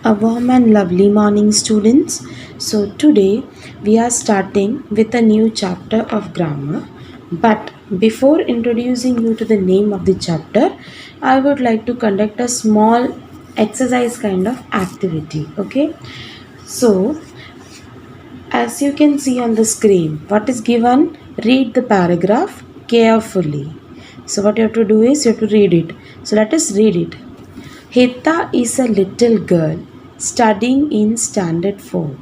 A warm and lovely morning, students. So, today we are starting with a new chapter of grammar. But before introducing you to the name of the chapter, I would like to conduct a small exercise kind of activity. Okay, so as you can see on the screen, what is given? Read the paragraph carefully. So, what you have to do is you have to read it. So, let us read it. Heta is a little girl studying in Standard 4.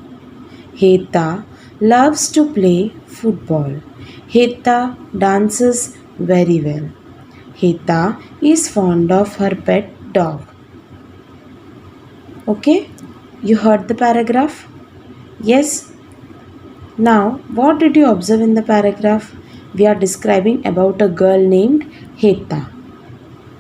Heta loves to play football. Heta dances very well. Heta is fond of her pet dog. Okay? You heard the paragraph? Yes? Now, what did you observe in the paragraph? We are describing about a girl named Heta.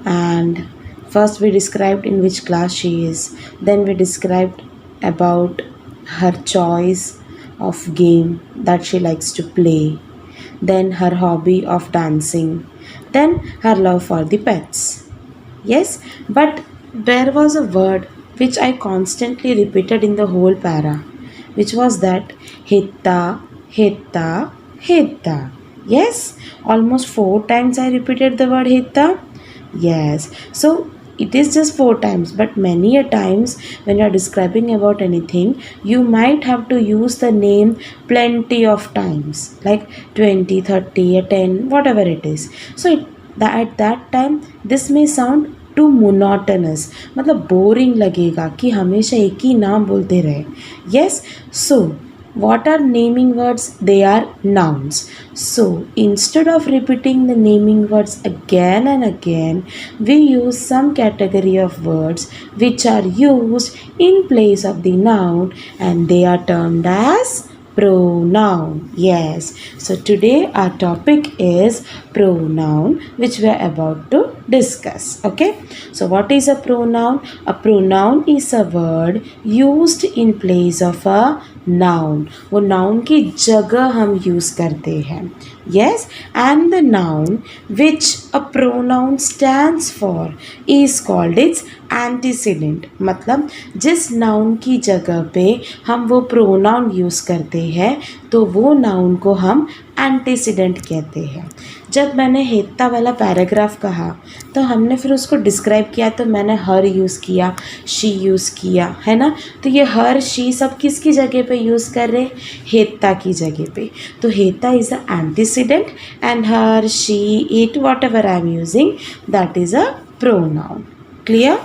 And first we described in which class she is, then we described about her choice of game that she likes to play, then her hobby of dancing, then her love for the pets. Yes, but there was a word which I constantly repeated in the whole para, which was that hitta, hitta, hitta. Yes, almost 4 times I repeated the word hitta. Yes, so it is just 4 times, but many a times when you are describing about anything, you might have to use the name plenty of times, like 20, 30, 10, whatever it is. So at that time, this may sound too monotonous मतलब बोरिंग लगेगा कि हमेशा एक ही नाम बोलते रहे. Yes, so what are naming words? They are nouns. So instead of repeating the naming words again and again, we use some category of words which are used in place of the noun, and they are termed as pronoun. Yes, so today our topic is pronoun, which we are about to discuss. Okay, so what is a pronoun? A pronoun is a word used in place of a noun. वो noun की जगह हम use करते हैं. Yes, and the noun which a pronoun stands for is called its antecedent. मतलब जिस noun की जगह पे हम वो pronoun use करते हैं तो वो noun को हम एंटीसीडेंट कहते हैं. जब मैंने हेता वाला पैराग्राफ कहा तो हमने फिर उसको डिस्क्राइब किया, तो मैंने हर यूज़ किया, शी यूज़ किया, है ना. तो ये हर शी सब किसकी जगह पे यूज़ कर रहे? हेता की जगह पे. तो हेता is a antecedent and her, she, it, what ever I am using, that is a pronoun. Clear?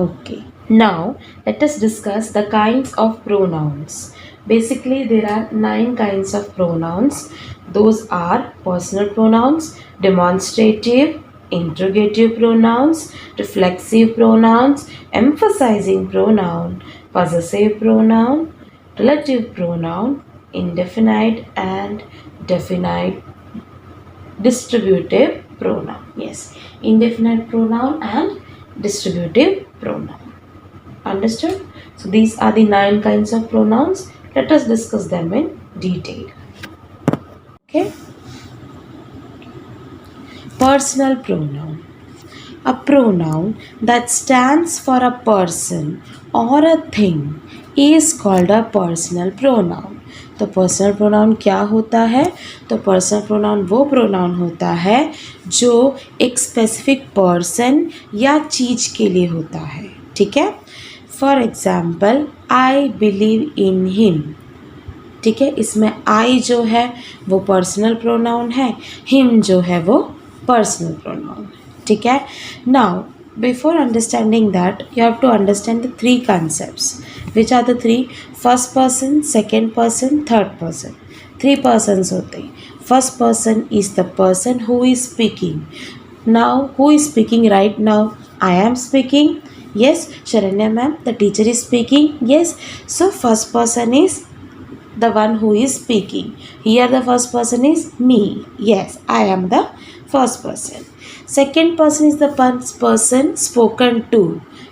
Okay. Now let us discuss the kinds of pronouns. Basically, there are 9 kinds of pronouns. Those are personal pronouns, demonstrative, interrogative pronouns, reflexive pronouns, emphasizing pronoun, possessive pronoun, relative pronoun, indefinite and definite, distributive pronoun. Yes, indefinite pronoun and distributive pronoun. Understood? So these are the 9 kinds of pronouns. Let us discuss them in detail. Okay. Personal pronoun. A pronoun that stands for a person or a thing is called a personal pronoun. तो personal pronoun क्या होता है? तो personal pronoun वो pronoun होता है जो एक स्पेसिफिक पर्सन या चीज़ के लिए होता है. ठीक है. For example, I believe in him. ठीक है, इसमें आई जो है वो पर्सनल प्रोनाउन है, हिम जो है वो पर्सनल प्रोनाउन. ठीक है. Now before understanding that, you have to understand the 3 concepts. Which are the 3? First person, second person, third person. 3 persons होते हैं. First person is the person who is speaking. Now who is speaking right now? I am speaking. Yes, Sharanya ma'am, the teacher is speaking. Yes, so first person is the one who is speaking. Here the first person is me. Yes, I am the first person. Second person is the person spoken to.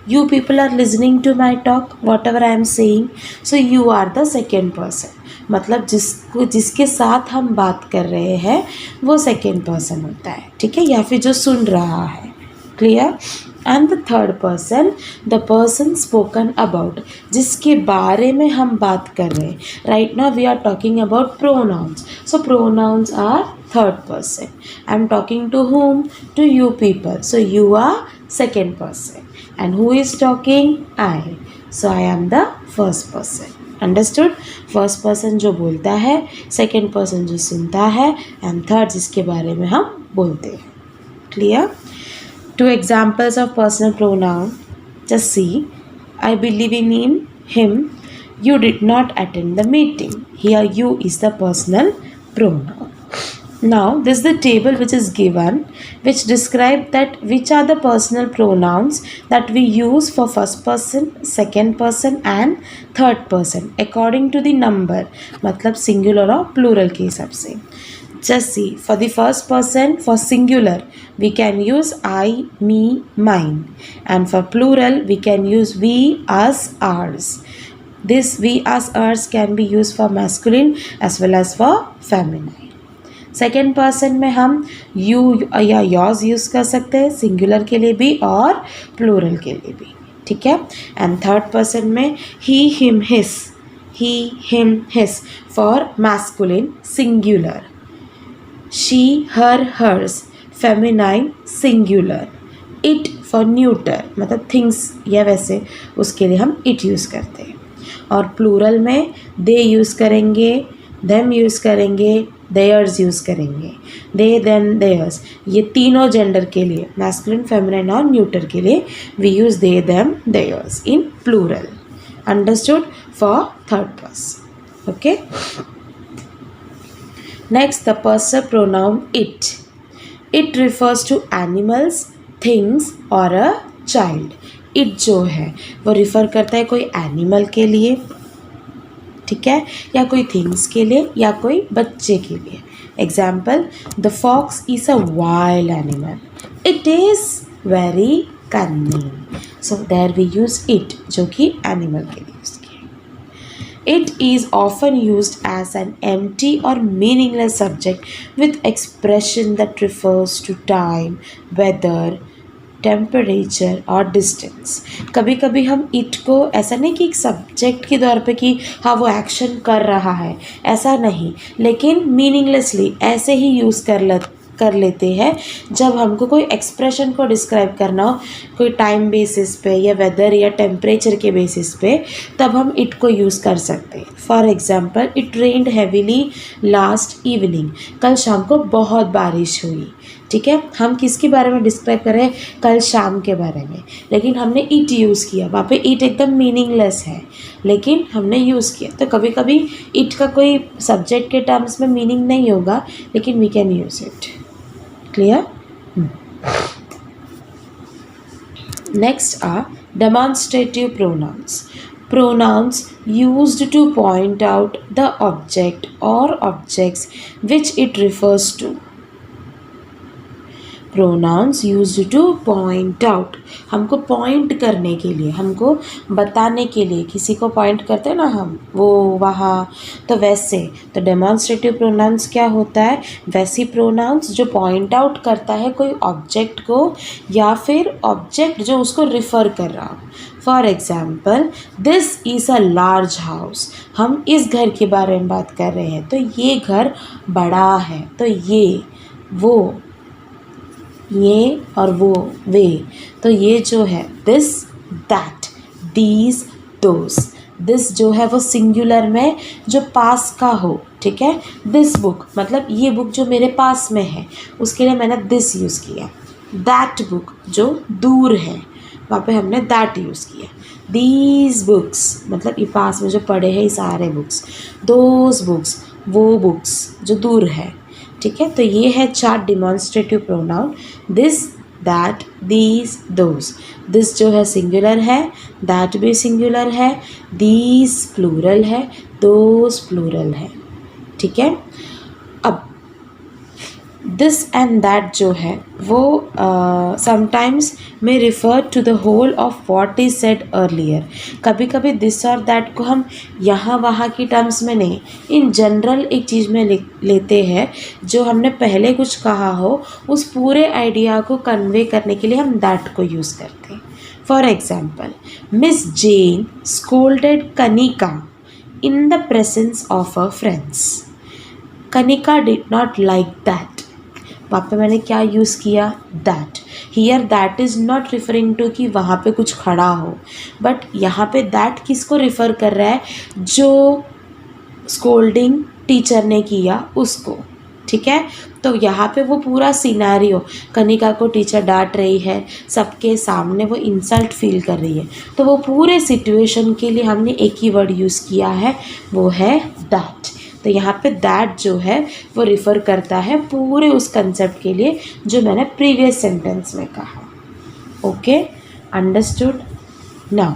You people are listening to my talk, whatever I am saying. So you are the second person. मतलब जिसके साथ हम बात कर रहे हैं वो second person होता है. ठीक है, या फिर जो सुन रहा है. Clear. And the third person, the person spoken about, जिसके बारे में हम बात कर रहे हैं. Right now we are talking about pronouns. So pronouns are third person. I am talking to whom? To you people. So you are second person. And who is talking? I. So I am the first person. Understood. First person जो बोलता है, second person जो सुनता है, and third जिसके बारे में हम बोलते हैं. Clear. Two examples of personal pronoun. Just see. I believe in him. You did not attend the meeting. Here you is the personal pronoun. Now this is the table which is given, which describe that which are the personal pronouns that we use for first person, second person and third person according to the number. मतलब singular और plural के हिसाब से. Just see, for the first person, for singular, we can use I, me, mine. And for plural, we can use we, us, ours. This we, us, ours can be used for masculine as well as for feminine. Second person में हम you या yours use कर सकते हैं, singular के लिए भी और प्लूरल के लिए भी. ठीक है. एंड थर्ड पर्सन में he, him, his. He, him, his for masculine, singular. She, her, hers, feminine, singular. It for neuter, मतलब things या वैसे उसके लिए हम it यूज़ करते हैं. और प्लूरल में they यूज़ करेंगे, them यूज़ करेंगे, theirs यूज़ करेंगे. they, them, theirs ये तीनों जेंडर के लिए, मैस्कुलिन, फेमिनाइन और न्यूटर के लिए we use they, them, theirs in plural. Understood? For third person. Okay. Next, the personal pronoun it. It refers to animals, things or a child. It जो है वो रिफ़र करता है कोई एनिमल के लिए, ठीक है, या कोई थिंग्स के लिए या कोई बच्चे के लिए. Example, the fox is a wild animal. It is very cunning. So there we use it जो कि एनिमल के लिए यूज़ किया. It is often used as an empty or meaningless subject with expression that refers to time, weather, temperature और distance. कभी कभी हम it को ऐसा नहीं कि एक सब्जेक्ट के तौर पे कि हाँ वो एक्शन कर रहा है, ऐसा नहीं, लेकिन मीनिंगलेसली ऐसे ही यूज़ कर लेते हैं जब हमको कोई एक्सप्रेशन को डिस्क्राइब करना हो, कोई टाइम बेसिस पे या वेदर या टेम्परेचर के बेसिस पे, तब हम इट को यूज़ कर सकते हैं. For example, it rained heavily last evening. कल शाम को बहुत बारिश हुई. ठीक है, हम किसके बारे में डिस्क्राइब कर रहे हैं? कल शाम के बारे में, लेकिन हमने इट यूज़ किया. वहाँ पे इट एकदम मीनिंगलेस है, लेकिन हमने यूज़ किया. तो कभी कभी इट का कोई सब्जेक्ट के टर्म्स में मीनिंग नहीं होगा, लेकिन we can use it. Clear? Next are demonstrative pronouns. Pronouns used to point out the object or objects which it refers to. Pronouns used to point out. हमको point करने के लिए, हमको बताने के लिए, किसी को पॉइंट करते हैं ना हम, वो वहाँ, तो वैसे. तो डेमॉन्स्ट्रेटिव प्रोनाउंस क्या होता है? वैसी प्रोनाउंस जो पॉइंट आउट करता है कोई ऑब्जेक्ट को या फिर ऑब्जेक्ट जो उसको रिफ़र कर रहा हो. For example, this is a large house. हम इस घर के बारे में बात कर रहे हैं, तो ये घर बड़ा है. तो ये, वो, ये और वो, वे. तो ये जो है this, that, these, those. This जो है वो सिंगुलर में जो पास का हो. ठीक है, दिस बुक मतलब ये बुक जो मेरे पास में है, उसके लिए मैंने दिस यूज़ किया. दैट बुक जो दूर है, वहाँ पे हमने दैट यूज़ किया. दीज बुक्स मतलब ये पास में जो पड़े हैं ये सारे बुक्स. दोज बुक्स वो बुक्स जो दूर है. ठीक है, तो ये है 4 demonstrative pronoun. This, that, these, those. This जो है सिंगुलर है, दैट भी सिंगुलर है, दीज प्लूरल है, दोज प्लूरल है. ठीक है, अब दिस एंड दैट जो है वो समटाइम्स में refer to the whole of what is said earlier. कभी कभी दिस और दैट को हम यहाँ वहाँ की टर्म्स में नहीं, इन जनरल एक चीज़ में लेते हैं जो हमने पहले कुछ कहा हो, उस पूरे आइडिया को कन्वे करने के लिए हम दैट को यूज़ करते हैं. For example, Miss Jane scolded Kanika in the presence of her friends. Kanika did not like that. वहाँ पे मैंने क्या यूज़ किया? that. Here that is not referring to कि वहाँ पे कुछ खड़ा हो, बट यहाँ पे that किसको रिफ़र कर रहा है? जो स्कोल्डिंग टीचर ने किया उसको. ठीक है, तो यहाँ पे वो पूरा सिनेरियो, कनिका को टीचर डांट रही है, सबके सामने वो इंसल्ट फील कर रही है, तो वो पूरे सिचुएशन के लिए हमने एक ही वर्ड यूज़ किया है, वो है दैट. तो यहाँ पे दैट जो है वो रिफ़र करता है पूरे उस कंसेप्ट के लिए जो मैंने प्रीवियस सेंटेंस में कहा. Okay, understood. Now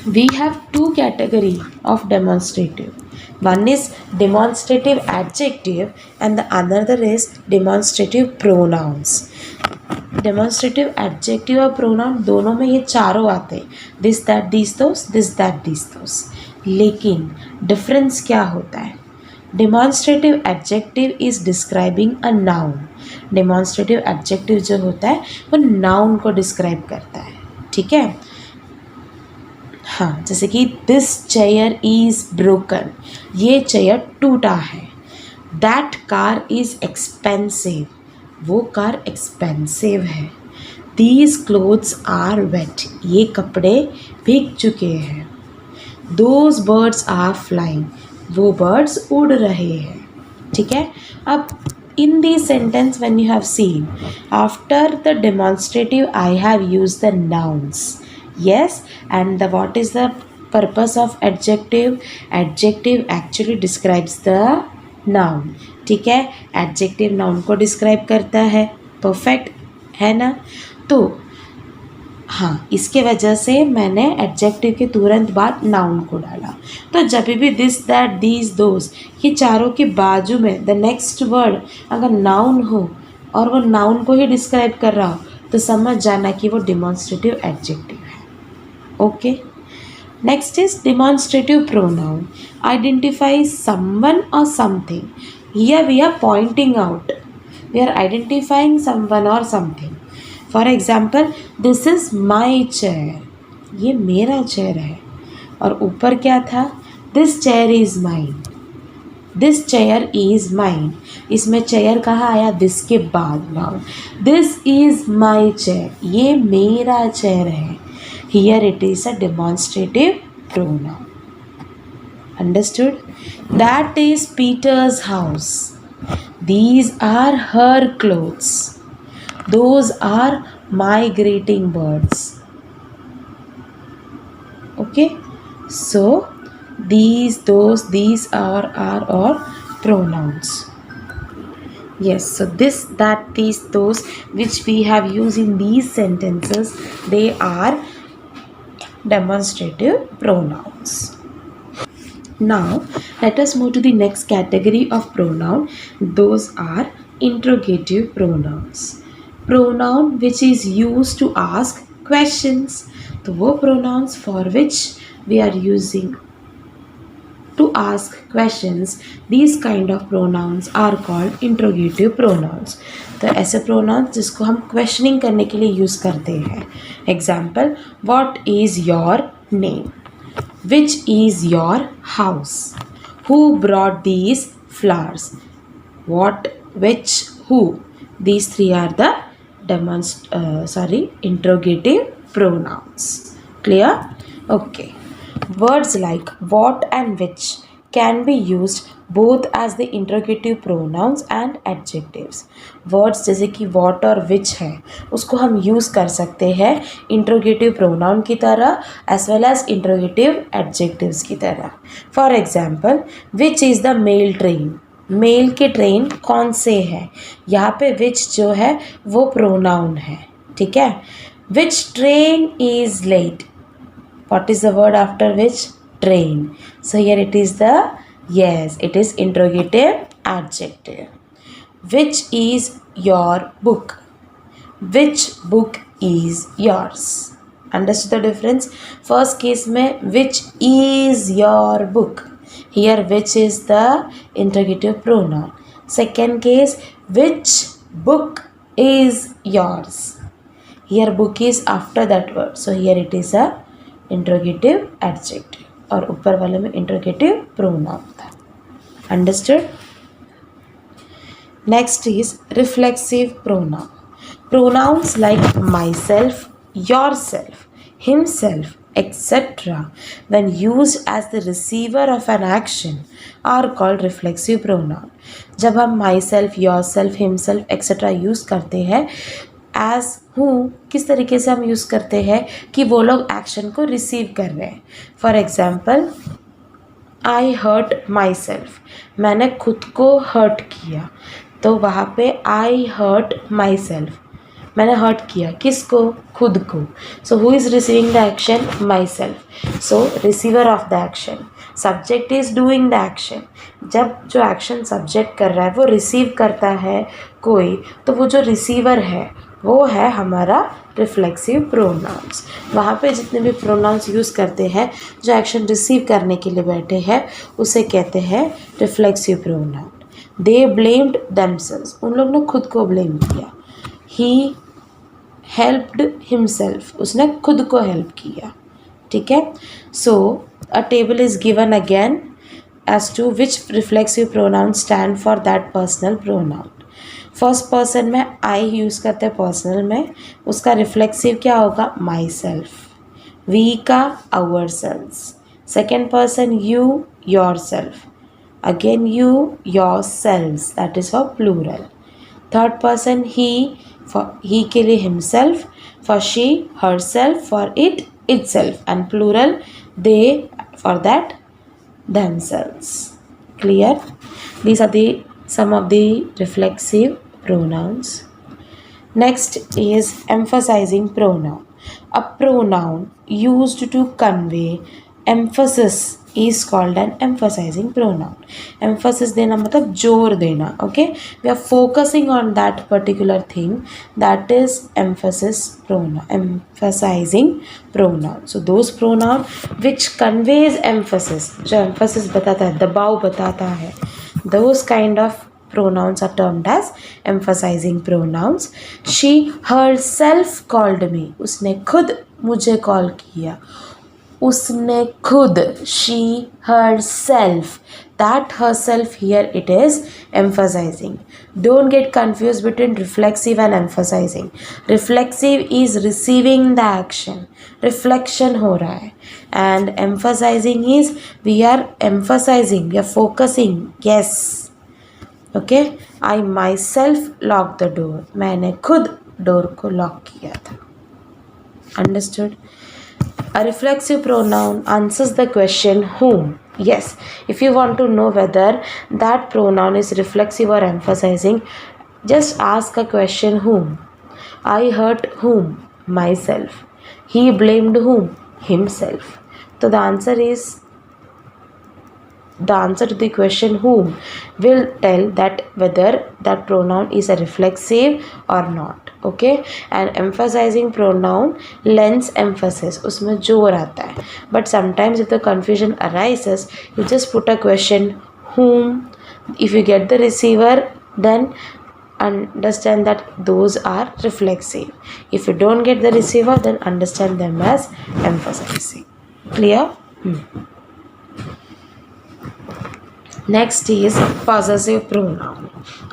we have two categories of demonstrative. One is demonstrative adjective and the other is demonstrative pronouns. Demonstrative adjective और pronoun दोनों में ये चारों आते हैं, this that these those, this that these those. लेकिन difference क्या होता है? Demonstrative adjective is describing a noun. Demonstrative adjective जो होता है वो noun को describe करता है. ठीक है, हाँ, जैसे कि दिस चेयर इज़ ब्रोकन, ये चेयर टूटा है. दैट कार इज़ एक्सपेंसिव, वो कार एक्सपेंसिव है. दीज क्लोथ्स आर वेट, ये कपड़े भीग चुके हैं. दोज बर्ड्स आर फ्लाइंग, वो बर्ड्स उड़ रहे हैं. ठीक है, अब in this sentence when you have seen after the demonstrative I have used the nouns. Yes, and the what is the purpose of adjective? Adjective actually describes the noun. ठीक है, adjective noun को describe करता है. perfect है ना? तो हाँ, इसके वजह से मैंने adjective के तुरंत बाद noun को डाला. तो जब भी this that these those ये चारों के बाजू में the next word अगर noun हो और वो noun को ही describe कर रहा हो तो समझ जाना कि वो demonstrative adjective है. Okay, next is demonstrative pronoun. Identifies someone or something. Here we are pointing out, we are identifying someone or something. For example, this is my chair, ये मेरा चेयर है. और ऊपर क्या था? This chair is mine. This chair is mine. इसमें chair कहाँ आया? this के बाद noun. This is my chair, ये मेरा चेयर है. Here it is a demonstrative pronoun. Understood? That is Peter's house. These are her clothes. Those are migrating birds. Okay? So, these, those, these are all pronouns. Yes, so this, that, these, those which we have used in these sentences, they are demonstrative pronouns. Now let us move to the next category of pronoun. Those are interrogative pronouns. Pronoun which is used to ask questions. तो वो pronouns for which we are using to ask questions, these kind of pronouns are called interrogative pronouns. तो ऐसे pronouns जिसको हम questioning करने के लिए use करते हैं. Example, what is your name? Which is your house? Who brought these flowers? What, which, who? These three are the interrogative pronouns. Clear? Okay. Words like what and which can be used both as the interrogative pronouns and adjectives. Words जैसे कि what और which है उसको हम use कर सकते हैं interrogative pronoun की तरह as well as interrogative adjectives की तरह. For example, which is the mail train? Mail के ट्रेन कौन से है? यहाँ पे which जो है वो pronoun है. ठीक है. Which train is late? What is the word after which? Train. So here it is the, yes, it is interrogative adjective. which is your book? Which book is yours? Understood the difference? First case में which is your book, here which is the interrogative pronoun. Second case, which book is yours, here book is after that word, so here it is a interrogative adjective और ऊपर वाले में interrogative pronoun था. Understood? Next is reflexive pronoun. Pronouns like myself, yourself, himself, etc. when used as the receiver of an action are called reflexive pronoun. जब हम myself, yourself, himself, etc. Use करते हैं as हूँ, किस तरीके से हम यूज़ करते हैं कि वो लोग एक्शन को रिसीव कर रहे हैं. For example, I hurt myself, मैंने खुद को हर्ट किया, तो वहाँ पे आई हर्ट माई सेल्फ, मैंने हर्ट किया किसको? खुद को. So who is receiving the action? Myself. So receiver of the action, subject is doing the action. जब जो एक्शन सब्जेक्ट कर रहा है वो रिसीव करता है कोई, तो वो जो रिसीवर है वो है हमारा रिफ्लेक्सिव प्रोनाउंस. वहाँ पे जितने भी प्रोनाउंस यूज़ करते हैं जो एक्शन रिसीव करने के लिए बैठे हैं उसे कहते हैं रिफ्लेक्सिव प्रोनाउन. दे ब्लेम्ड देमसेल्व्स, उन लोग ने खुद को ब्लेम किया. ही हेल्प्ड हिमसेल्फ, उसने खुद को हेल्प किया. ठीक है. So a table is given again as to which reflexive pronoun stand for that personal pronoun. First person में आई यूज़ करते हैं पर्सनल में, उसका रिफ्लेक्सिव क्या होगा? Myself. वी का ourselves. Second person you, yourself. Again you, yourselves, that is for plural. Third person he, for he के लिए himself, for she herself, for it itself, and plural they for that themselves. Clear? These are the some of the reflexive pronouns. Next is emphasizing pronoun. A pronoun used to convey emphasis is called an emphasizing pronoun. Emphasis देना मतलब जोर देना. Okay, we are focusing on that particular thing, that is emphasis pronoun, emphasizing pronoun. So those pronoun which conveys emphasis, जो emphasis बताता है, दबाव बताता है, those kind of pronouns are termed as emphasizing pronouns. She herself called me, उसने खुद मुझे call किया. उसने खुद, she herself, that herself here it is emphasizing. Don't get confused between reflexive and emphasizing. Reflexive is receiving the action, reflection हो रहा है, and emphasizing is we are emphasizing, we are focusing. Yes. Okay, I myself locked the door, मैंने खुद door को lock किया था. Understood? A reflexive pronoun answers the question whom. Yes, if you want to know whether that pronoun is reflexive or emphasizing, just ask a question whom. I hurt whom? Myself. He blamed whom? Himself. So the answer to the question whom will tell that whether that pronoun is a reflexive or not. Okay, and emphasizing pronoun lends emphasis, उसमें जोर आता है. But sometimes if the confusion arises, you just put a question whom. If you get the receiver, then understand that those are reflexive. If you don't get the receiver, then understand them as emphasizing. Clear? Next is possessive pronoun.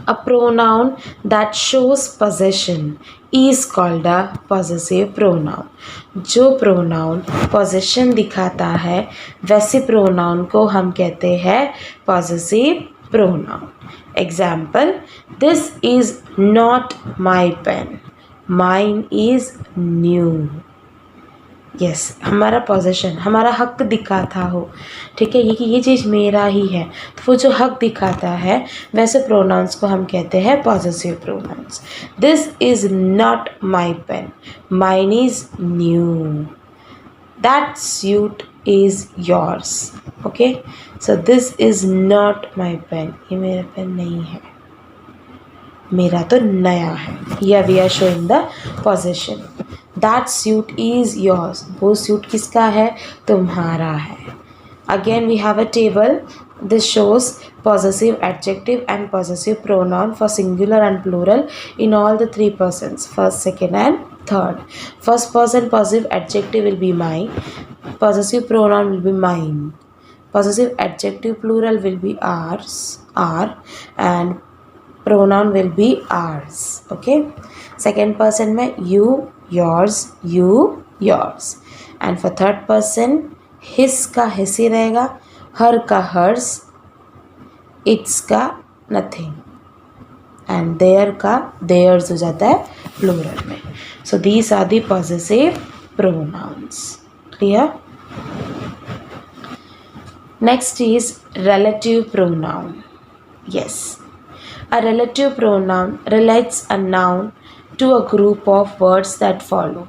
A pronoun that shows possession is called a possessive pronoun. जो pronoun possession दिखाता है वैसे pronoun को हम कहते हैं possessive pronoun. Example, this is not my pen. Mine is new. Yes, हमारा possession, हमारा हक दिखाता हो. ठीक है, ये कि ये चीज़ मेरा ही है, तो वो जो हक दिखाता है वैसे प्रोनाउंस को हम कहते हैं possessive pronouns. This is not my pen, mine is new. That suit is yours. Okay, so this is not my pen, ये मेरा पेन नहीं है. मेरा तो नया है. Here we are showing the possession. That suit is yours. वो suit किसका है? तुम्हारा है. Again we have a table. This shows possessive adjective and possessive pronoun for singular and plural in all the three persons, first, second and third. First person possessive adjective will be my. Possessive pronoun will be mine. Possessive adjective plural will be ours, our, and pronoun will be ours. Okay. Second person में you, yours, you, yours. And for third person his का his ही रहेगा, her का hers, its का nothing, and their का theirs हो जाता है plural में. So these are the possessive pronouns. Clear? Next is relative pronoun. Yes. A relative pronoun relates a noun to a group of words that follow.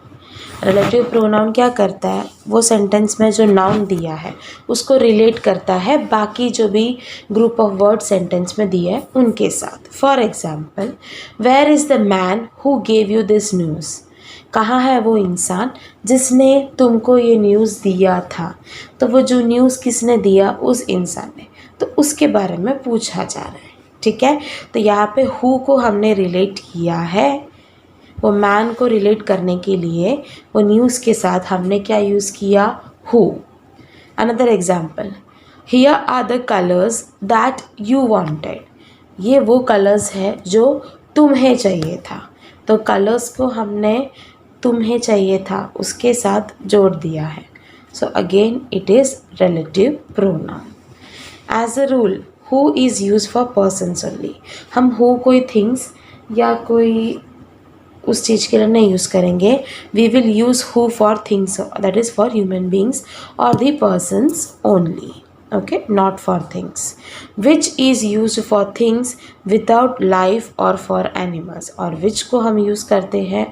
Relative pronoun क्या करता है? वो sentence में जो नाउन दिया है उसको रिलेट करता है बाकी जो भी ग्रुप ऑफ वर्ड सेंटेंस में दिया है उनके साथ. For example, where is the man who gave you this news? कहाँ है वो इंसान जिसने तुमको ये न्यूज़ दिया था? तो वो जो न्यूज़ किसने दिया? उस इंसान ने. तो उसके बारे में पूछा जा रहा है. ठीक है. तो यहाँ पे हु को हमने रिलेट किया है. वो मैन को रिलेट करने के लिए वो न्यूज़ के साथ हमने क्या यूज़ किया? Who. Another example, here are the colours that you wanted. ये वो कलर्स है जो तुम्हें चाहिए था. तो कलर्स को हमने तुम्हें चाहिए था उसके साथ जोड़ दिया है. So again it is relative pronoun. As a rule who is use for persons only. हम हु कोई थिंग्स या कोई उस चीज़ के लिए नहीं यूज़ करेंगे. We will use who for things, that is for human beings और the persons only. Okay, not for things. Which is use for things without life और फॉर एनिमल्स. और विच को हम यूज़ करते हैं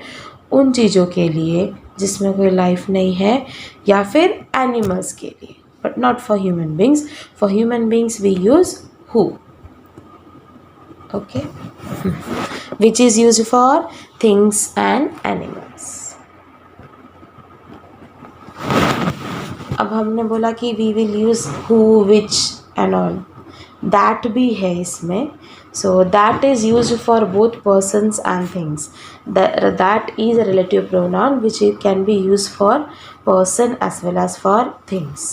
उन चीज़ों के लिए जिसमें कोई लाइफ नहीं है या फिर एनिमल्स के लिए, but not for human beings. For human beings we use who. Okay. Which is used for things and animals. अब हमने बोला कि we will use who, which and all. That भी है इसमें. So that is used for both persons and things. That is a relative pronoun which can be used for person as well as for things.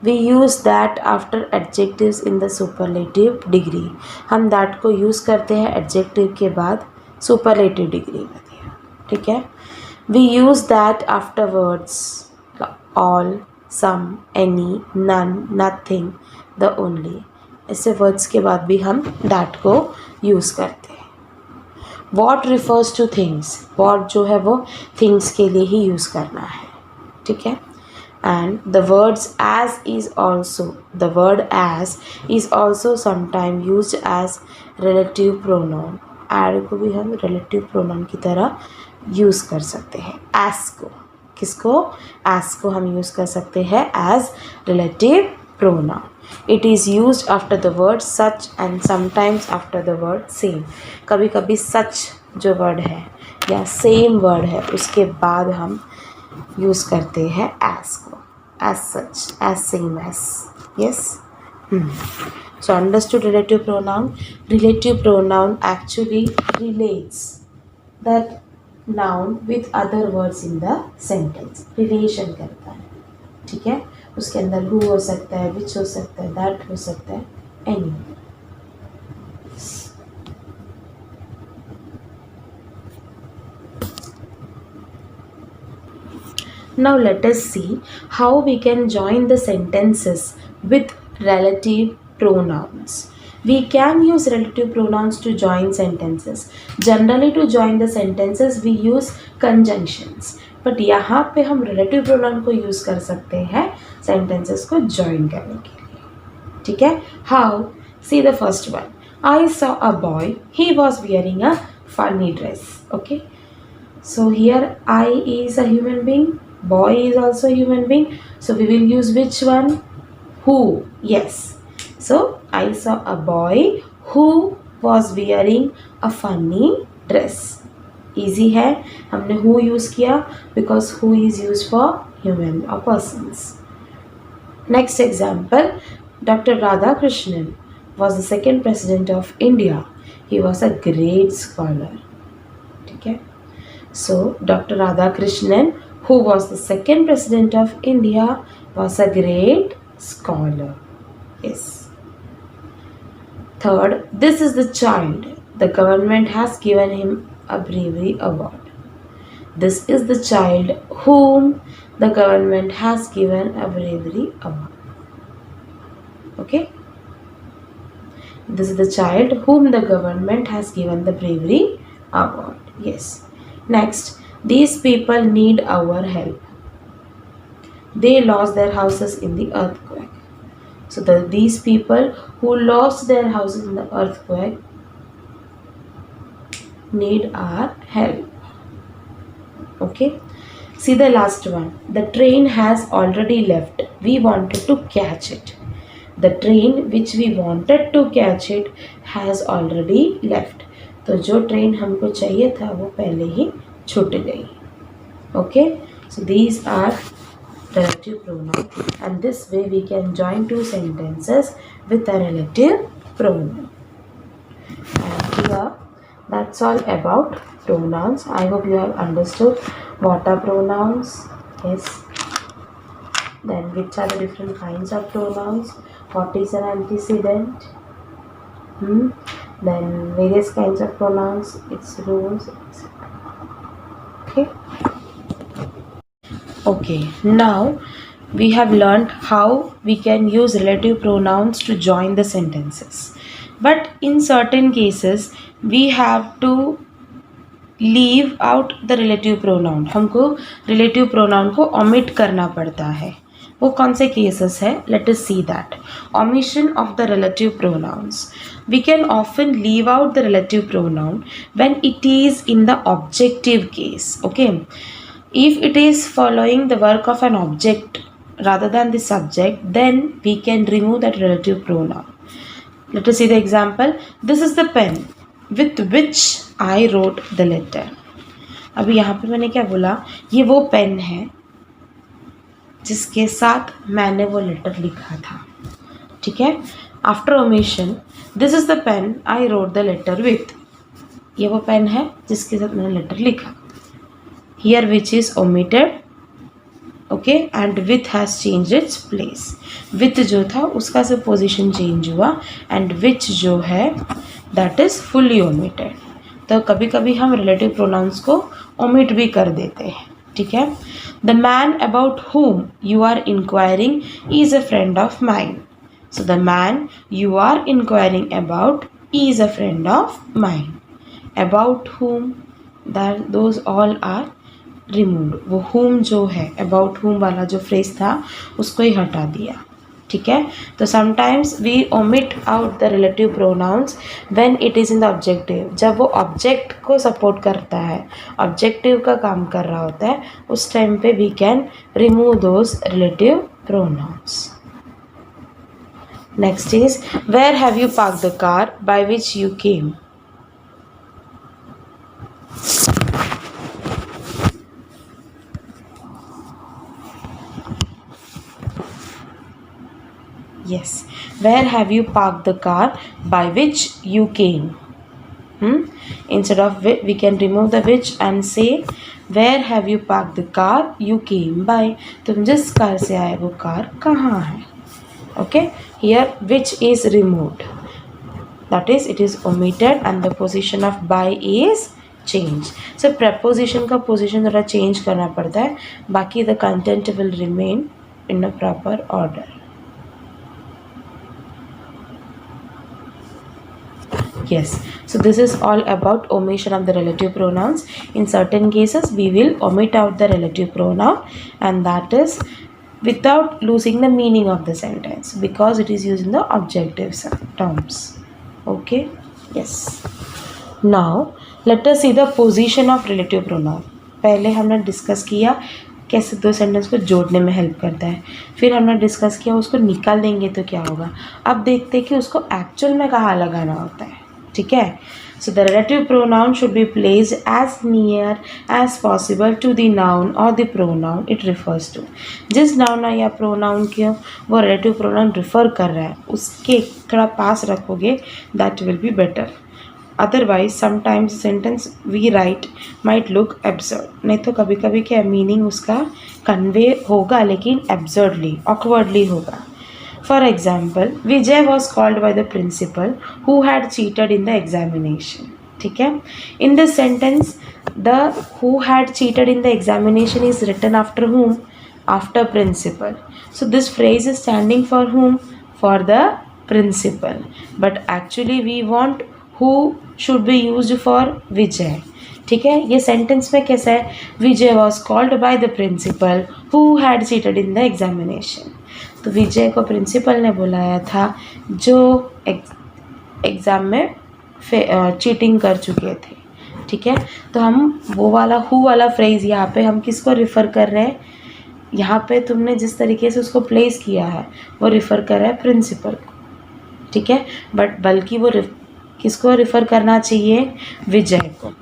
We use that after adjectives in the superlative degree. हम that को use करते हैं adjective के बाद superlative degree में दिया. ठीक है. We use that after words all, some, any, none, nothing, the only. ऐसे words के बाद भी हम that को use करते हैं. What refers to things. What जो है वो things के लिए ही use करना है. ठीक है. And the words as is also, the word as is also sometimes used as relative pronoun. Add को भी हम relative pronoun की तरह use कर सकते हैं. as को, किसको? as को हम use कर सकते हैं as relative pronoun. It is used after the word such and sometimes after the word same. कभी कभी such जो word है या same word है उसके बाद हम यूज़ करते हैं as को. as such, as same as. Yes. So understood relative pronoun. Relative pronoun actually relates that noun with other words in the sentence. Relation करता है. ठीक है. उसके अंदर who हो सकता है, which हो सकता है, that हो सकता है, any. Now let us see how we can join the sentences with relative pronouns. We can use relative pronouns to join sentences. Generally to join the sentences we use conjunctions. But यहाँ पे हम relative pronoun को use कर सकते हैं sentences को join करने के लिए. ठीक है? How? See the first one. I saw a boy. He was wearing a funny dress. Okay? So here I is a human being. Boy is also a human being. So we will use which one? Who. Yes. So I saw a boy who was wearing a funny dress. Easy है, हमने who use किया because who is used for human or persons. Next example, Dr. Radhakrishnan was the second president of India. He was a great scholar. ठीक है, so Dr. Radhakrishnan, who was the second president of India, was a great scholar. Yes. Third, this is the child. The government has given him a bravery award. This is the child whom the government has given a bravery award. Okay? This is the child whom the government has given the bravery award. Yes. Next, these people need our help. They lost their houses in the earthquake. So these people who lost their houses in the earthquake need our help. Okay, see the last one. The train has already left. We wanted to catch it. The train which we wanted to catch it has already left. तो जो train हमको चाहिए था वो पहले ही छूट गई. Okay, so these are relative pronoun, and this way we can join two sentences with a relative pronoun. And here, that's all about pronouns. I hope you have understood what are pronouns. Yes. Then which are the different kinds of pronouns? What is an antecedent? Then various kinds of pronouns, its rules, etc. Okay. Now we have learned how we can use relative pronouns to join the sentences. But in certain cases we have to leave out the relative pronoun. हमको relative pronoun को omit करना पड़ता है. वो कौन से cases है? Let us see that. Omission of the relative pronouns. We can often leave out the relative pronoun when it is in the objective case. Okay. If it is following the work of an object rather than the subject, then we can remove that relative pronoun. Let us see the example. This is the pen with which I wrote the letter. अभी यहाँ पे मैंने क्या बोला? ये वो pen है जिसके साथ मैंने वो लेटर लिखा था. ठीक है. After omission, this is the pen I wrote the letter with. ये वो पेन है जिसके साथ मैंने लेटर लिखा. Here which is omitted. Okay, and with has changed its place. With जो था उसका से position change हुआ, and which जो है that is fully omitted. तो कभी कभी हम relative pronouns को omit भी कर देते हैं. ठीक है. The man about whom you are inquiring is a friend of mine. So the man you are inquiring about is a friend of mine. About whom, that those all are removed. वो whom जो है about whom वाला जो phrase था उसको ही हटा दिया. ठीक है. तो sometimes we omit out the relative pronouns when it is in the objective. जब वो object को support करता है, objective का काम कर रहा होता है, उस time पे we can remove those relative pronouns. Next is, where have you parked the car by which you came? Yes, where have you parked the car by which you came? Instead of which, we can remove the which and say where have you parked the car you came by. तुम जिस car से आए वो car कहाँ है? Okay, here which is removed. That is, it is omitted and the position of by is changed. So preposition का position थोड़ा change करना पड़ता है. बाकी the content will remain in a proper order. Yes, so this is all about omission of the relative pronouns. In certain cases we will omit out the relative pronoun, and that is without losing the meaning of the sentence because it is used in the objective terms. Okay, yes. Now let us see the position of relative pronoun. पहले हमने discuss किया कैसे दो sentence को जोड़ने में help करता है, फिर हमने डिस्कस किया उसको निकाल देंगे तो क्या होगा. अब देखते हैं कि उसको एक्चुअल में कहाँ लगाना होता है. ठीक है. So the relative pronoun should be placed as near as possible to the noun or the pronoun it refers to. जिस noun या pronoun के वो relative pronoun refer कर रहा है उसके थोड़ा पास रखोगे, that will be better. Otherwise sometimes sentence we write might look absurd. नहीं तो कभी कभी क्या मीनिंग उसका कन्वे होगा लेकिन absurdly, awkwardly होगा. For example, Vijay was called by the principal who had cheated in the examination. ठीक है. In this sentence, the who had cheated in the examination is written after whom? After principal. So this phrase is standing for whom? For the principal. But actually we want who should be used for Vijay. ठीक है. ये sentence में कैसा है? Vijay was called by the principal who had cheated in the examination. तो विजय को principal ने बुलाया था जो एग्ज़ाम में चीटिंग कर चुके थे. ठीक है. तो हम वो वाला हु वाला फ्रेज़ यहाँ पे हम किसको रिफ़र कर रहे हैं? यहाँ पे तुमने जिस तरीके से उसको प्लेस किया है वो रिफ़र कर रहा है प्रिंसिपल को. ठीक है. बट बल्कि वो किसको रिफ़र करना चाहिए? विजय को.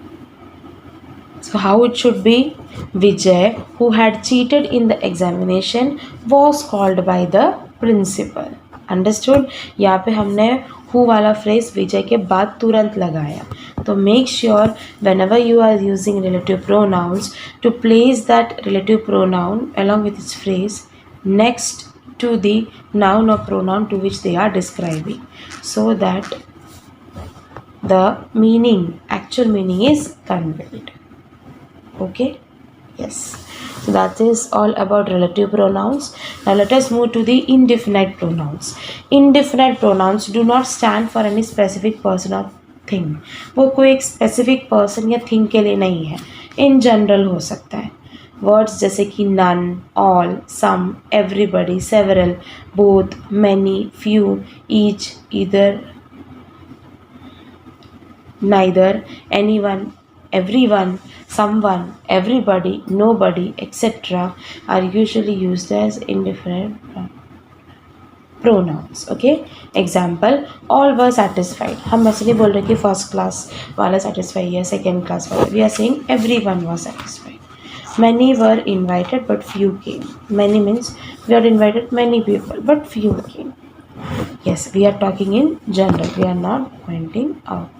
So how it should be? Vijay, who had cheated in the examination, was called by the principal. Understood? यहाँ पे हमने who वाला phrase विजय के बाद तुरंत लगाया. तो make sure whenever you are using relative pronouns to place that relative pronoun along with its phrase next to the noun or pronoun to which they are describing, so that the meaning, actual meaning is conveyed. Okay. Yes. So that is all about relative pronouns. Now let us move to the indefinite pronouns. Indefinite pronouns do not stand for any specific person or thing. वो कोई एक specific person या thing के लिए नहीं है. In general हो सकता है. Words जैसे कि none, all, some, everybody, several, both, many, few, each, either, neither, anyone, everyone, someone, everybody, nobody, etc. are usually used as indefinite pronouns. Okay. Example, all were satisfied. हम ऐसे नहीं बोल रहे कि फर्स्ट क्लास वाला satisfied या second class वाला. We are saying everyone was satisfied. Many were invited but few came. Many means we had invited many people but few came. Yes, we are talking in general. We are not pointing out.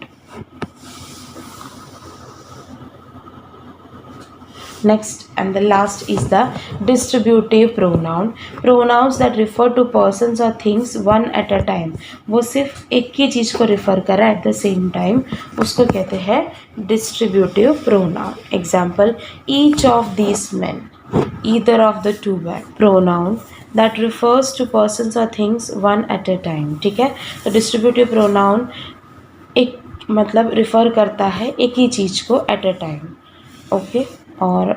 Next and the last is the distributive pronoun. Pronouns that refer to persons or things one at a time. वो सिर्फ एक ही चीज़ को refer कर रहा है at the same time. उसको कहते हैं distributive pronoun. Example, each of these men, either of the two men. Pronoun that refers to persons or things one at a time. ठीक है. तो distributive pronoun एक मतलब refer करता है एक ही चीज़ को at a time. Okay. और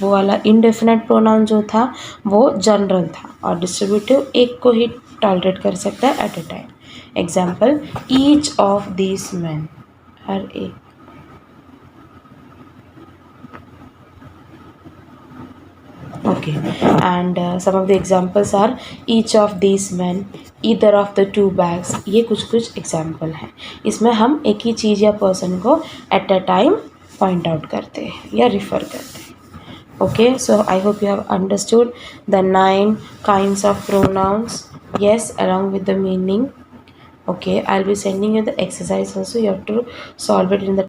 वो वाला इंडेफिनेट प्रोनाउन जो था वो जनरल था और डिस्ट्रीब्यूटिव एक को ही टॉलरेट कर सकता है at a time. Example, each of these man, हर एक. Okay. And some of the examples are each of these man, either of the two bags. ये कुछ एग्जाम्पल हैं. इसमें हम एक ही चीज़ या पर्सन को eight a time point out करते हैं या refer करते हैं. Okay, so I hope you have understood the 9 kinds of pronouns. Yes, along with the meaning. Okay, I'll be sending you the exercise also. You have to solve it in the